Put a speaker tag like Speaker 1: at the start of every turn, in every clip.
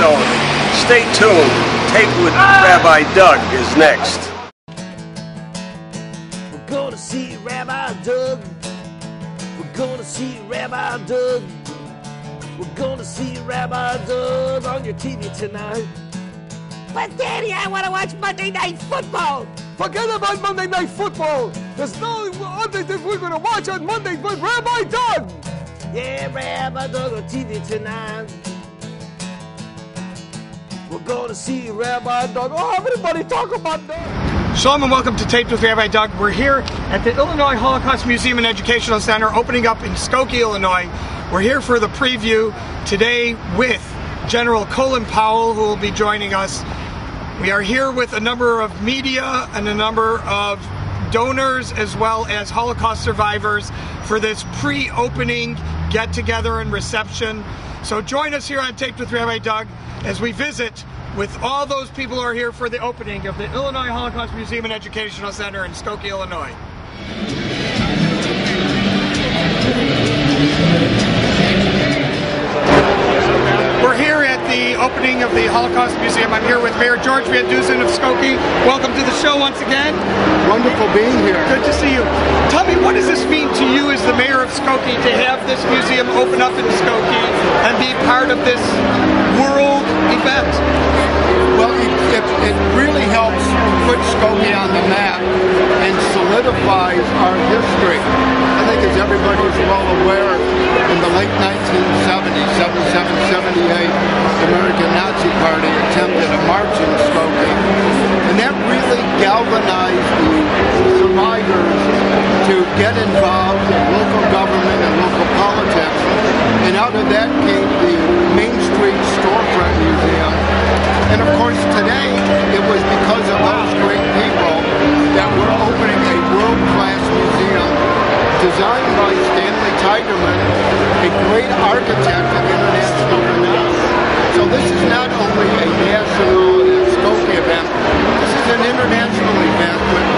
Speaker 1: So stay tuned. Taped with Rabbi Doug is next.
Speaker 2: We're gonna see Rabbi Doug. We're gonna see Rabbi Doug. We're gonna see Rabbi Doug on your TV tonight. But Daddy, I want to watch Monday Night Football. Forget about Monday Night Football. There's no other thing we're going to watch on Monday but Rabbi Doug. Yeah, Rabbi Doug on TV tonight. We're going to see Rabbi Doug. Oh, everybody talk about Doug.
Speaker 3: Shalom and welcome to Taped with Rabbi Doug. We're here at the Illinois Holocaust Museum and Educational Center, opening up in Skokie, Illinois. We're here for the preview today with General Colin Powell, who will be joining us. We are here with a number of media and a number of donors as well as Holocaust survivors for this pre-opening get-together and reception. So join us here on Taped with Rabbi Doug as we visit with all those people who are here for the opening of the Illinois Holocaust Museum and Educational Center in Skokie, Illinois. We're here at the opening of the Holocaust Museum. I'm here with Mayor George Van Dusen of Skokie. Welcome to the show once again.
Speaker 4: Wonderful being here.
Speaker 3: Good to see you. Tell me, what does this mean to you as the mayor of Skokie to have this museum open up in Skokie and be part of this world event?
Speaker 4: Well, it really helps put Skokie on the map and solidifies our history. I think, as everybody is well aware, in the late 1970s, 77, 78, the American Nazi Party attempted a march in Skokie, and that really galvanized the survivors to get involved in local government and local politics, and out of that came the Main Street Storefront Museum. And of course today, it was because of those great people that we're opening a world-class museum designed by Stanley Tigerman, a great architect of international renown. So this is not only a national Skokie event, this is an international event which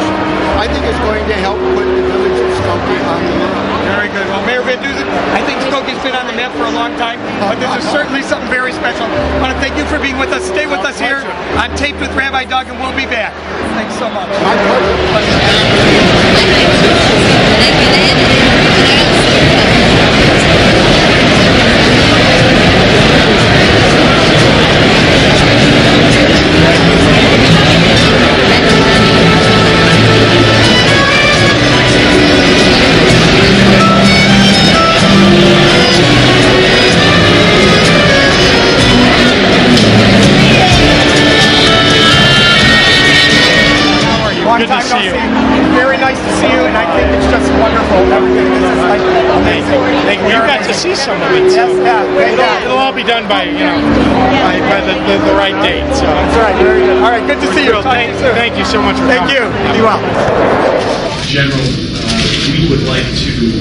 Speaker 4: I think is going to help put the village of Skokie on the map.
Speaker 3: Very good. Well, Mayor Van Dusen, I think Skokie's been on the map for a long time, but this is certainly something very special. I want to thank you for being with us. Stay with us here on Taped with Rabbi Doug, and we'll be back. Thanks so much.
Speaker 4: My pleasure.
Speaker 3: Good to see you. Very nice to see you, and I think it's just wonderful. Everything is just like amazing.
Speaker 5: Thank you. You got to see some of it. So it'll all be done by by the right date. So
Speaker 3: that's right. Very good. All right. Good to see you.
Speaker 5: Thank you so much for
Speaker 3: coming. Thank you. Be well.
Speaker 6: General, we would like to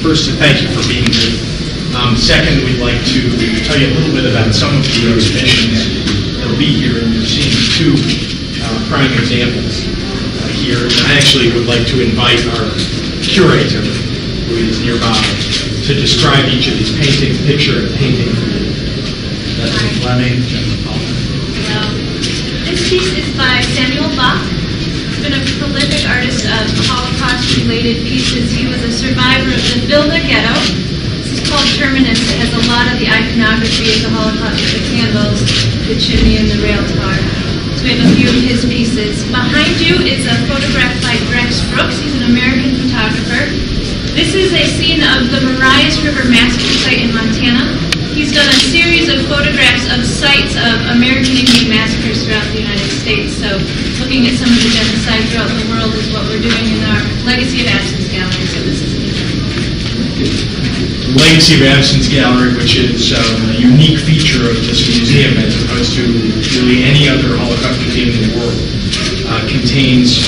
Speaker 6: first thank you for being here. Second, we'd like to tell you a little bit about some of the exhibitions that will be here, and you're seeing two prime examples here. And I actually would like to invite our curator, who is nearby, to describe each of these paintings, picture and painting. That's Fleming, General Colin.
Speaker 7: This piece is by Samuel Bach. He's been a prolific artist of Holocaust-related pieces. He was a survivor of the Vilna Ghetto. This is called Terminus. It has a lot of the iconography of the Holocaust, with the candles, the chimney, and the rail tar. We have a few of his pieces. Behind you is a photograph by Rex Brooks. He's an American photographer. This is a scene of the Marias River Massacre site in Montana. He's done a series of photographs of sites of American Indian massacres throughout the United States. So looking at some of the genocide throughout the world is what we're doing in our Legacy of Absence gallery. So this is
Speaker 6: the Legacy of Absence gallery, which is a unique feature of this museum as opposed to really any other Holocaust museum in the world, contains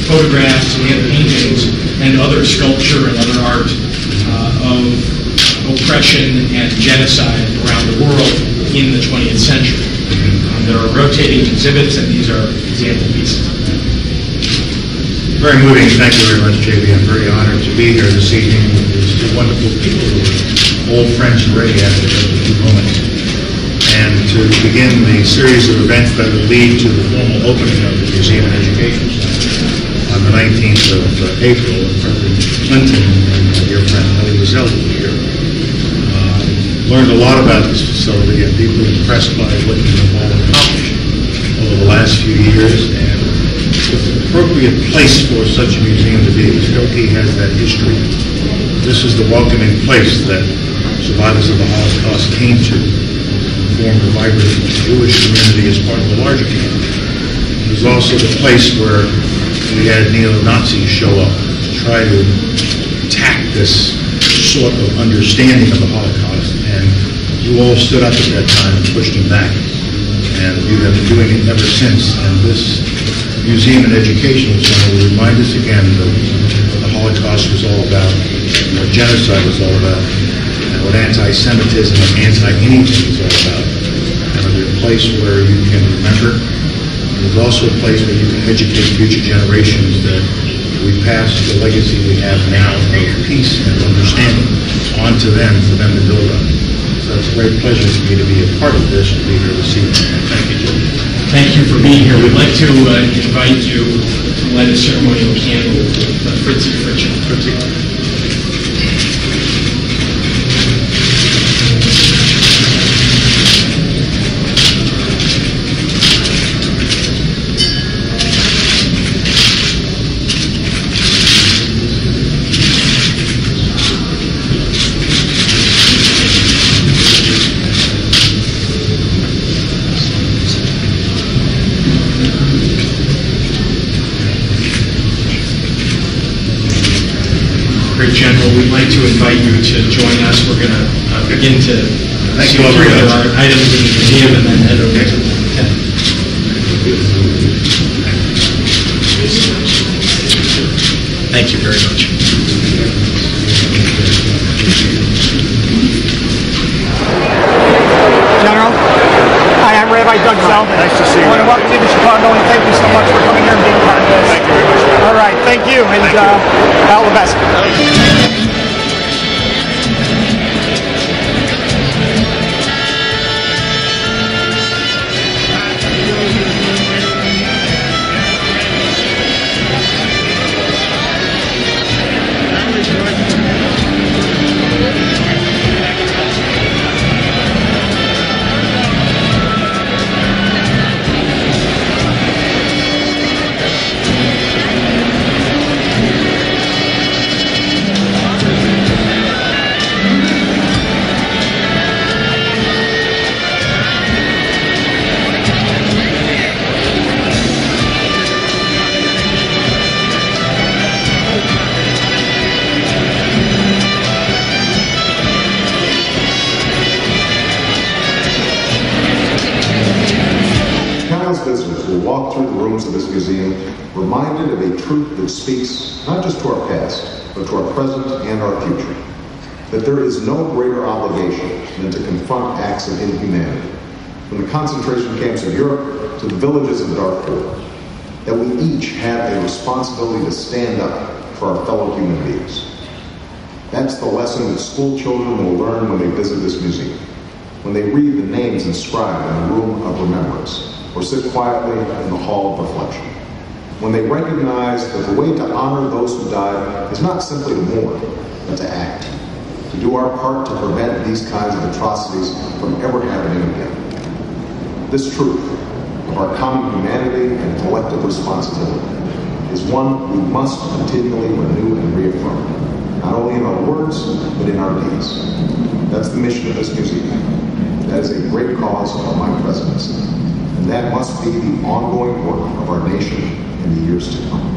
Speaker 6: photographs and paintings and other sculpture and other art of oppression and genocide around the world in the 20th century. There are rotating exhibits, and these are example pieces.
Speaker 8: Very moving. Thank you very much, J.B. I'm very honored to be here this evening with these two wonderful people who are old friends already after just a few moments. And to begin the series of events that will lead to the formal opening of the Museum and Education Center on the 19th of April. President Clinton and my dear friend Elie Wiesel will be here. Learned a lot about this facility and deeply impressed by what you have all accomplished over the last few years, and it's an appropriate place for such a museum to be. Skokie has that history. This is the welcoming place that survivors of the Holocaust came to form the vibrant Jewish community as part of a larger community. It was also the place where we had neo-Nazis show up to try to attack this sort of understanding of the Holocaust, and you all stood up at that time and pushed them back, and you have been doing it ever since. And this Museum and Educational Center will remind us again of what the Holocaust was all about, and what genocide was all about, and what anti-Semitism and anti-anything was all about. And it'll be a place where you can remember. It's also a place where you can educate future generations that we pass the legacy we have now of peace and understanding onto them for them to build on. So it's a great pleasure for me to be a part of this and be here this evening. Thank you, Jim.
Speaker 6: Thank you for being here. We'd like to invite you to light a ceremonial candle with Pritzker. General, we'd like to invite you to join us. We're going to begin to see over our items in the museum and then head over to the tent. Thank you very much.
Speaker 3: General, hi, I'm Rabbi Doug.
Speaker 1: Nice to see you.
Speaker 3: I want to welcome you to Chicago and thank you so much for coming here and being part of this.
Speaker 1: Thank you very much.
Speaker 3: All right, thank you, and all the best.
Speaker 9: Walk through the rooms of this museum reminded of a truth that speaks not just to our past, but to our present and our future. That there is no greater obligation than to confront acts of inhumanity, from the concentration camps of Europe to the villages of Darfur. That we each have a responsibility to stand up for our fellow human beings. That's the lesson that school children will learn when they visit this museum, when they read the names inscribed in the room of remembrance, or sit quietly in the hall of reflection. When they recognize that the way to honor those who died is not simply to mourn, but to act, to do our part to prevent these kinds of atrocities from ever happening again. This truth of our common humanity and collective responsibility is one we must continually renew and reaffirm, not only in our words, but in our deeds. That's the mission of this museum. That is a great cause of my presidency. And that must be the ongoing work of our nation in the years to come.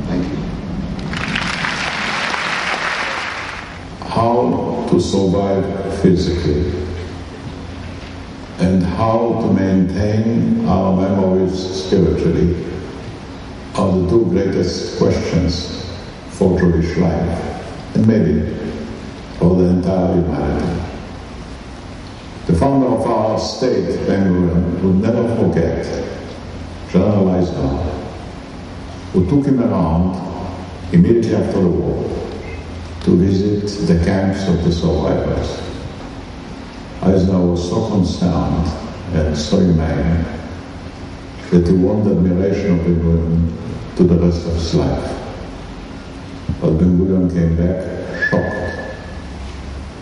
Speaker 9: Thank you.
Speaker 10: How to survive physically and how to maintain our memories spiritually are the two greatest questions for Jewish life, and maybe for the entire humanity. The founder of our state, Ben-Gurion, would never forget General Wiesel, who took him around immediately after the war to visit the camps of the survivors. Eisner was so concerned and so remain that he won the admiration of everyone to the rest of his life. But Ben-Gurion came back shocked.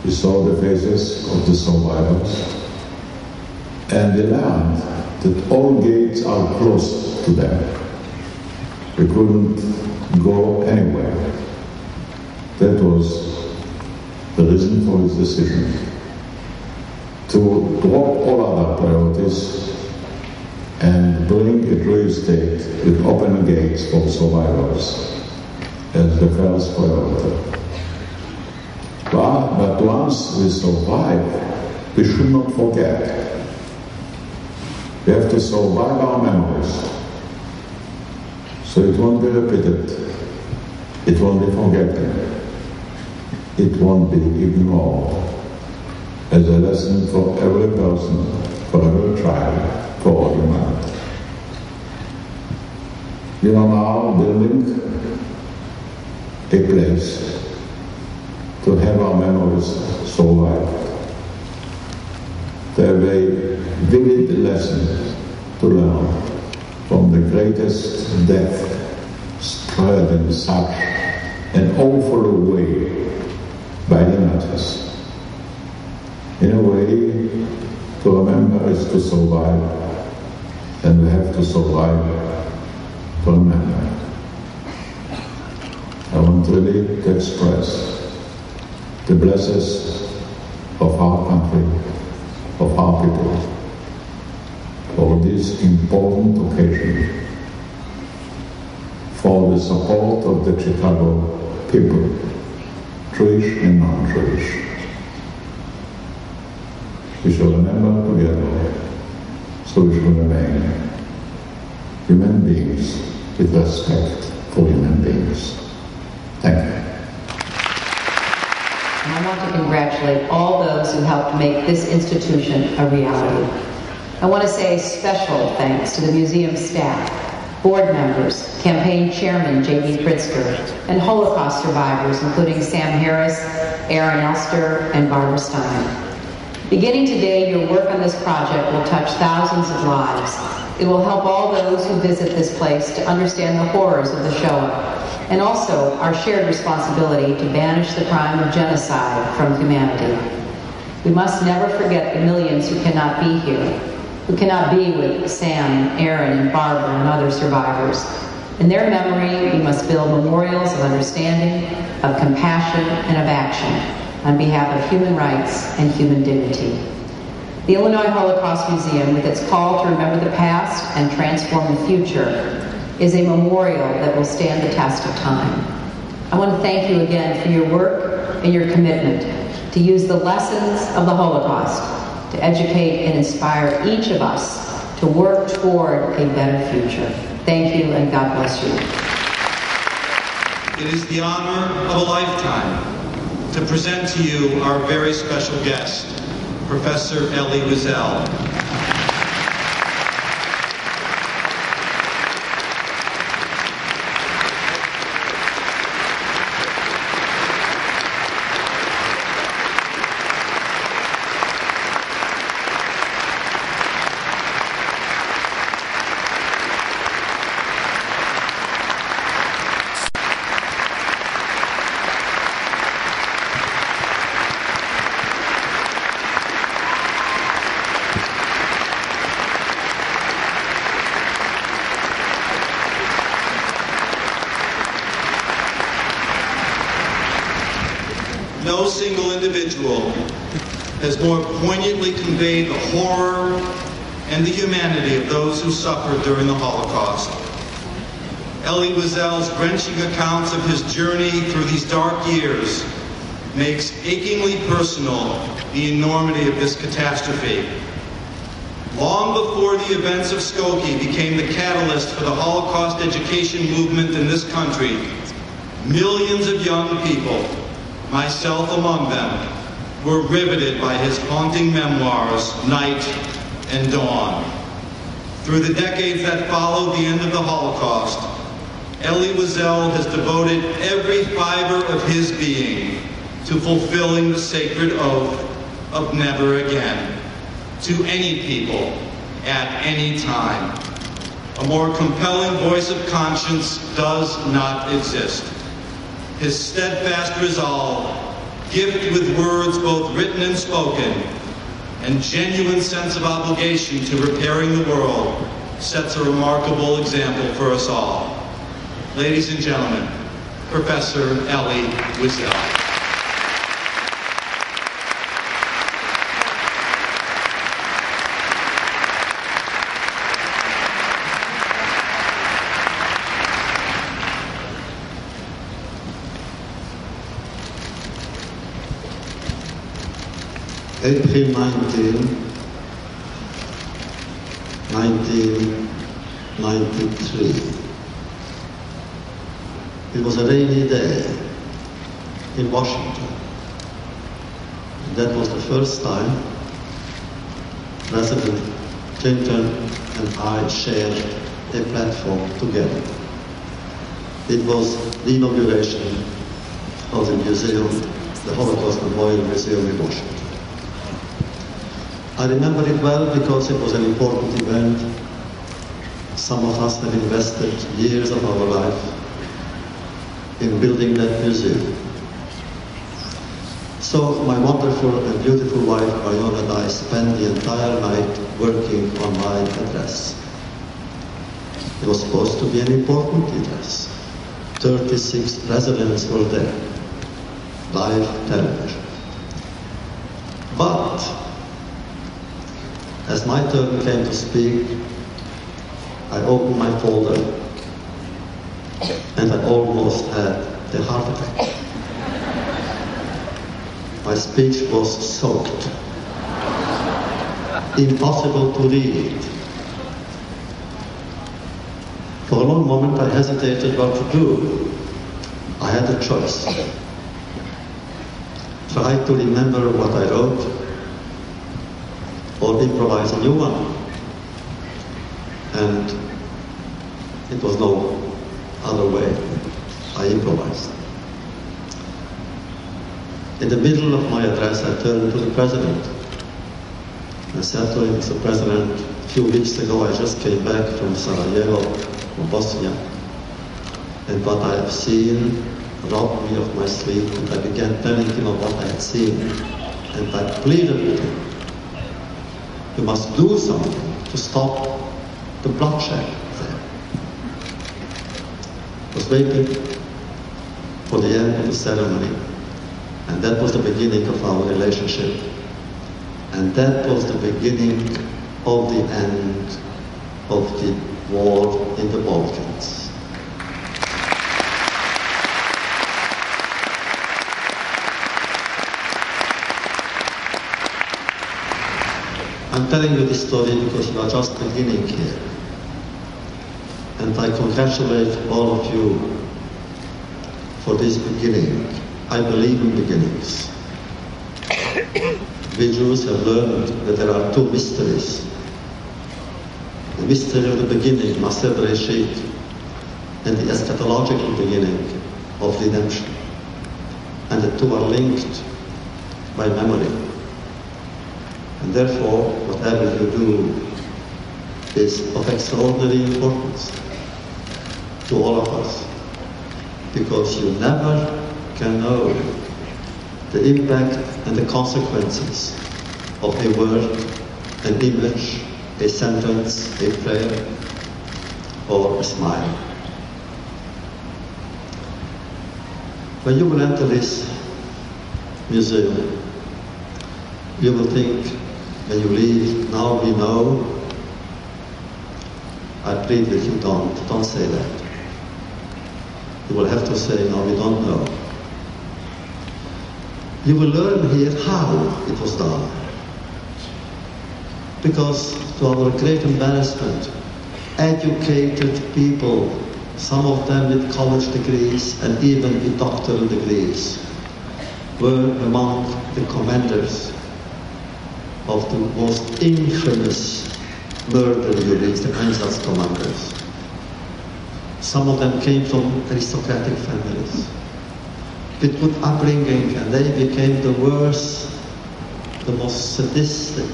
Speaker 10: He saw the faces of the survivors, and he learned that all gates are closed to them. They couldn't go anywhere. That was the reason for his decision to drop all other priorities and bring a Jewish state with open gates for survivors as the first priority. But once we survive, we should not forget. We have to survive our memories, so it won't be repeated, it won't be forgotten, it won't be ignored as a lesson for every person, for every child, for all humanity. We are now building a place to have our memories survive. They have a vivid lesson to learn from the greatest death spread in such an awful way by the Nazis. In a way, to remember is to survive, and we have to survive to remember. I want really to express the blessings of our country, of our people, for this important occasion, for the support of the Chicago people, Jewish and non-Jewish. We shall remember together, so we shall remain human beings with respect for human beings. Thank you.
Speaker 11: And I want to congratulate all those who helped make this institution a reality. I want to say special thanks to the museum staff, board members, Campaign Chairman J.B. Pritzker, and Holocaust survivors, including Sam Harris, Aaron Elster, and Barbara Stein. Beginning today, your work on this project will touch thousands of lives. It will help all those who visit this place to understand the horrors of the Shoah, and also our shared responsibility to banish the crime of genocide from humanity. We must never forget the millions who cannot be here, who cannot be with Sam, Aaron, and Barbara and other survivors. In their memory, we must build memorials of understanding, of compassion, and of action on behalf of human rights and human dignity. The Illinois Holocaust Museum, with its call to remember the past and transform the future, is a memorial that will stand the test of time. I want to thank you again for your work and your commitment to use the lessons of the Holocaust to educate and inspire each of us to work toward a better future. Thank you, and God bless you.
Speaker 12: It is the honor of a lifetime to present to you our very special guest, Professor Elie Wiesel. No single individual has more poignantly conveyed the horror and the humanity of those who suffered during the Holocaust. Elie Wiesel's wrenching accounts of his journey through these dark years makes achingly personal the enormity of this catastrophe. Long before the events of Skokie became the catalyst for the Holocaust education movement in this country, millions of young people, myself among them, were riveted by his haunting memoirs, Night and Dawn. Through the decades that followed the end of the Holocaust, Elie Wiesel has devoted every fiber of his being to fulfilling the sacred oath of never again. to any people at any time. A more compelling voice of conscience does not exist. His steadfast resolve, gifted with words both written and spoken, and genuine sense of obligation to repairing the world sets a remarkable example for us all. Ladies and gentlemen, Professor Elie Wiesel.
Speaker 13: April 1993. It was a rainy day in Washington. That was the first time President Clinton and I shared a platform together. It was the inauguration of the museum, the Holocaust Memorial Museum in Washington. I remember it well because it was an important event. Some of us have invested years of our life in building that museum. So my wonderful and beautiful wife, Marion, and I spent the entire night working on my address. It was supposed to be an important address. 36 presidents were there, live television. But as my turn came to speak, I opened my folder and I almost had a heart attack. My speech was soaked, impossible to read. For a long moment I hesitated what to do. I had a choice. Try to remember what I wrote, or improvise a new one. And it was no other way. I improvised. In the middle of my address, I turned to the President. I said to him, Mr. President, a few weeks ago I just came back from Sarajevo, from Bosnia, and what I have seen robbed me of my sleep, and I began telling him of what I had seen. And I pleaded with him, you must do something to stop the bloodshed there. I was waiting for the end of the ceremony, and that was the beginning of our relationship. And that was the beginning of the end of the war in the Balkans. I'm telling you this story because you are just beginning here. And I congratulate all of you for this beginning. I believe in beginnings. We Jews have learned that there are two mysteries. The mystery of the beginning, Maser Bereshit, and the eschatological beginning of redemption. And the two are linked by memory. And therefore, whatever you do is of extraordinary importance to all of us, because you never can know the impact and the consequences of a word, an image, a sentence, a prayer, or a smile. When you will enter this museum, you will think, when you leave, now we know. I plead with you, don't say that. You will have to say, no, we don't know. You will learn here how it was done. Because, to our great embarrassment, educated people, some of them with college degrees and even with doctoral degrees, were among the commanders of the most infamous murder units, the Einsatzkommanders. Some of them came from aristocratic families with good upbringing, and they became the worst, the most sadistic,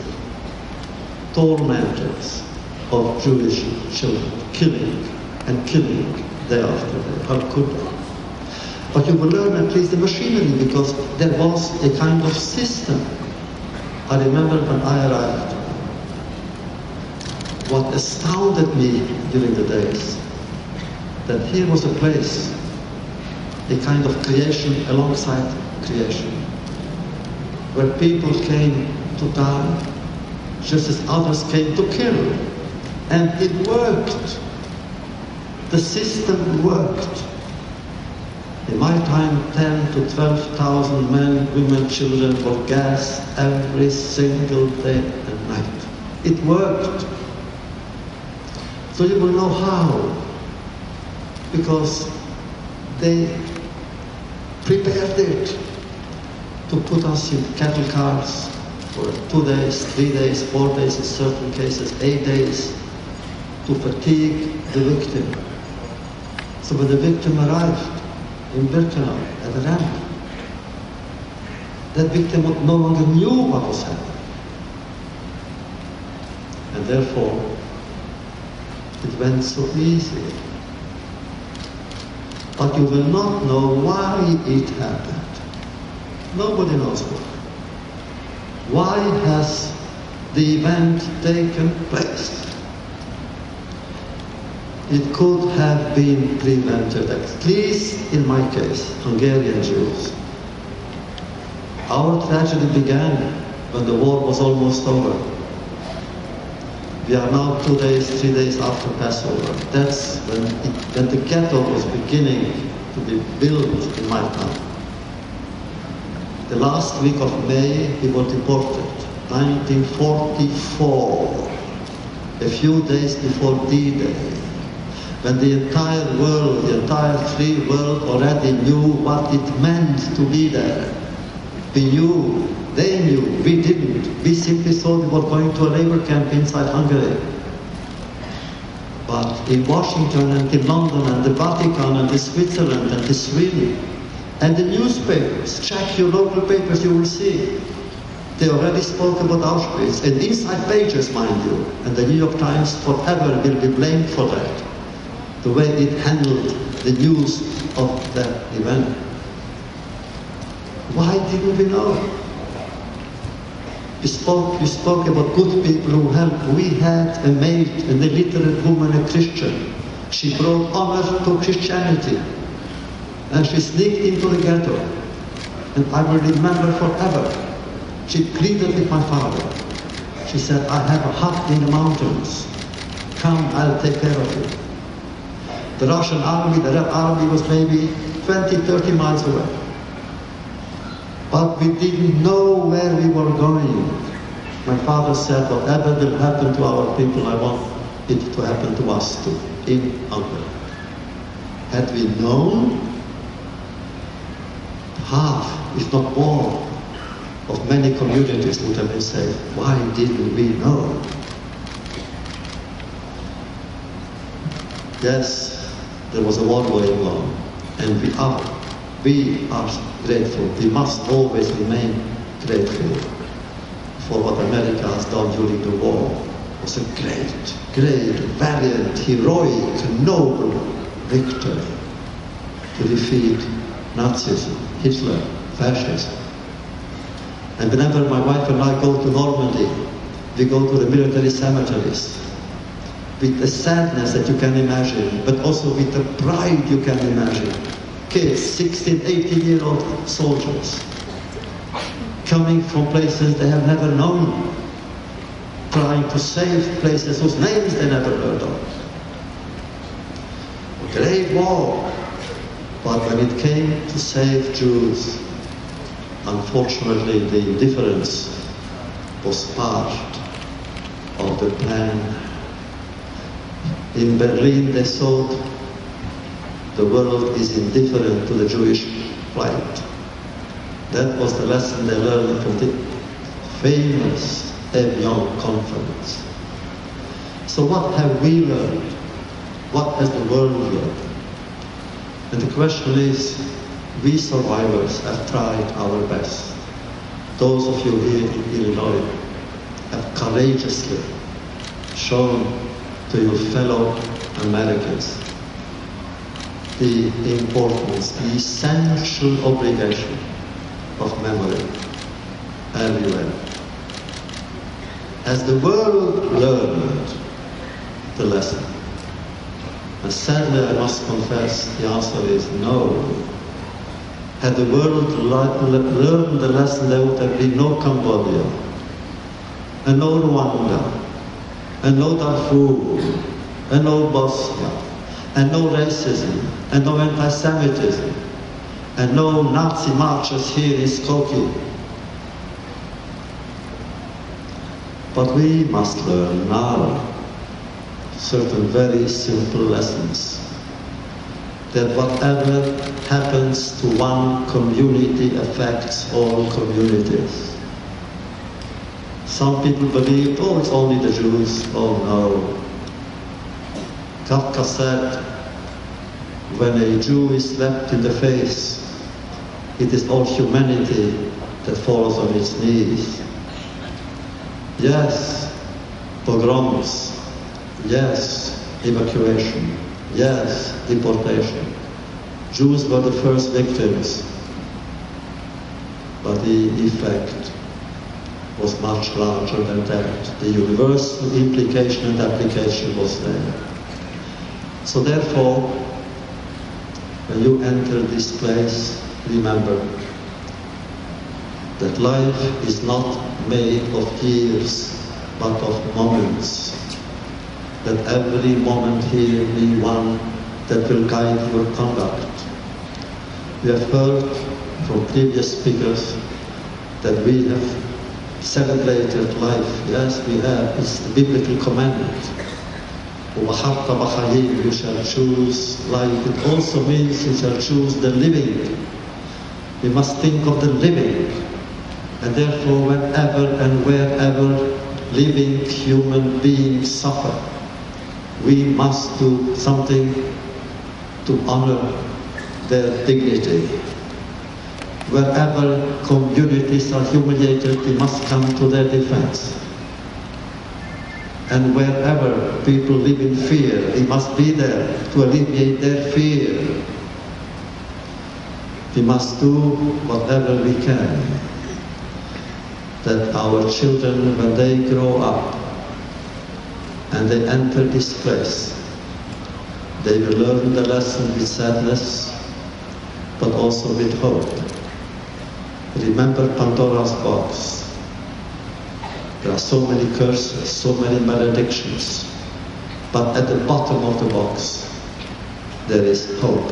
Speaker 13: tormentors of Jewish children, killing and killing day after day. How could they? But you will learn at least the machinery, because there was a kind of system. I remember when I arrived, what astounded me during the days, that here was a place, a kind of creation alongside creation, where people came to die, just as others came to kill. And it worked. The system worked. In my time, 10 to 12,000 men, women, children were gassed every single day and night. It worked. So you will know how. Because they prepared it to put us in cattle cars for 2 days, 3 days, 4 days, in certain cases, 8 days, to fatigue the victim. So when the victim arrived in Birkenau at the ramp, that victim no longer knew what was happening. And therefore, it went so easily. But you will not know why it happened. Nobody knows why. Why has the event taken place? It could have been prevented, at least in my case, Hungarian Jews. Our tragedy began when the war was almost over. We are now 2 days, 3 days after Passover. That's when the ghetto was beginning to be built in my town. The last week of May, we were deported, 1944, a few days before D-Day. When the entire world, the entire free world already knew what it meant to be there. We knew, they knew, we didn't. We simply thought we were going to a labor camp inside Hungary. But in Washington and in London and the Vatican and in Switzerland and in Sweden, and the newspapers, check your local papers, you will see. They already spoke about Auschwitz, and inside pages, mind you, and the New York Times forever will be blamed for that. The way it handled the news of that event. Why didn't we know? We spoke about good people who helped. We had a maid, an illiterate woman, a Christian. She brought honor to Christianity. And she sneaked into the ghetto. And I will remember forever. She pleaded with my father. She said, I have a hut in the mountains. Come, I'll take care of you. The Russian army, the Red Army was maybe 20, 30 miles away. But we didn't know where we were going. My father said, whatever will happen to our people, I want it to happen to us too, in Hungary. Had we known, half, if not more, of many communities would have been saved. Why didn't we know? Yes, there was a war going on, and we are grateful. We must always remain grateful for what America has done during the war. It was a great, valiant, heroic, noble victory to defeat Nazism, Hitler, fascism. And whenever my wife and I go to Normandy, we go to the military cemeteries with the sadness that you can imagine, but also with the pride you can imagine. Kids, 16, 18-year-old soldiers, coming from places they have never known, trying to save places whose names they never heard of. A great war, but when it came to save Jews, unfortunately the indifference was part of the plan. In Berlin they thought the world is indifferent to the Jewish plight. That was the lesson they learned from the famous Evian conference. So what have we learned? What has the world learned? And the question is, we survivors have tried our best. Those of you here in Illinois have courageously shown to your fellow Americans the importance, the essential obligation of memory everywhere. Has the world learned the lesson? And sadly, I must confess, the answer is no. Had the world learned the lesson, there would have been no Cambodia, and no Rwanda, and no Darfur, and no Bosnia, and no racism, and no anti-Semitism, and no Nazi marches here in Skokie. But we must learn now certain very simple lessons. That whatever happens to one community affects all communities. Some people believe, oh, it's only the Jews. Oh no. Kafka said, when a Jew is slapped in the face, it is all humanity that falls on its knees. Yes, pogroms. Yes, evacuation. Yes, deportation. Jews were the first victims, but the effect was much larger than that. The universal implication and application was there. So therefore, when you enter this place, remember that life is not made of years, but of moments. That every moment here be one that will guide your conduct. We have heard from previous speakers that we have celebrated life. Yes, we have. It's the biblical commandment. You shall choose life. It also means you shall choose the living. We must think of the living. And therefore, whenever and wherever living human beings suffer, we must do something to honor their dignity. Wherever communities are humiliated, we must come to their defense. And wherever people live in fear, we must be there to alleviate their fear. We must do whatever we can, that our children, when they grow up, and they enter this place, they will learn the lesson with sadness, but also with hope. Remember Pandora's box. There are so many curses, so many maledictions, but at the bottom of the box, there is hope.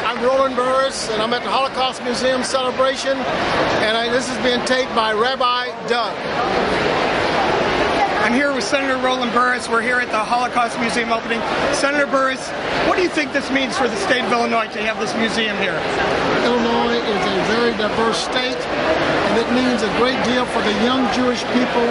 Speaker 5: I'm Roland Burris, and I'm at the Holocaust Museum celebration, and this is being taped by Rabbi Doug.
Speaker 3: I'm here with Senator Roland Burris. We're here at the Holocaust Museum opening. Senator Burris, what do you think this means for the state of Illinois to have this museum here?
Speaker 5: Illinois is a very diverse state, and it means a great deal for the young Jewish people,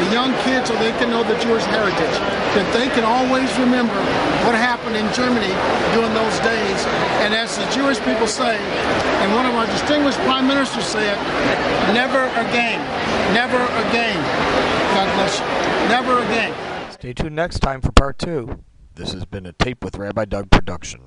Speaker 5: the young kids, so they can know the Jewish heritage, that they can always remember what happened in Germany during those days. And as the Jewish people say, and one of our distinguished prime ministers said, never again, never again. God bless you. Never again.
Speaker 14: Stay tuned next time for part 2. This has been a Tape with Rabbi Doug production.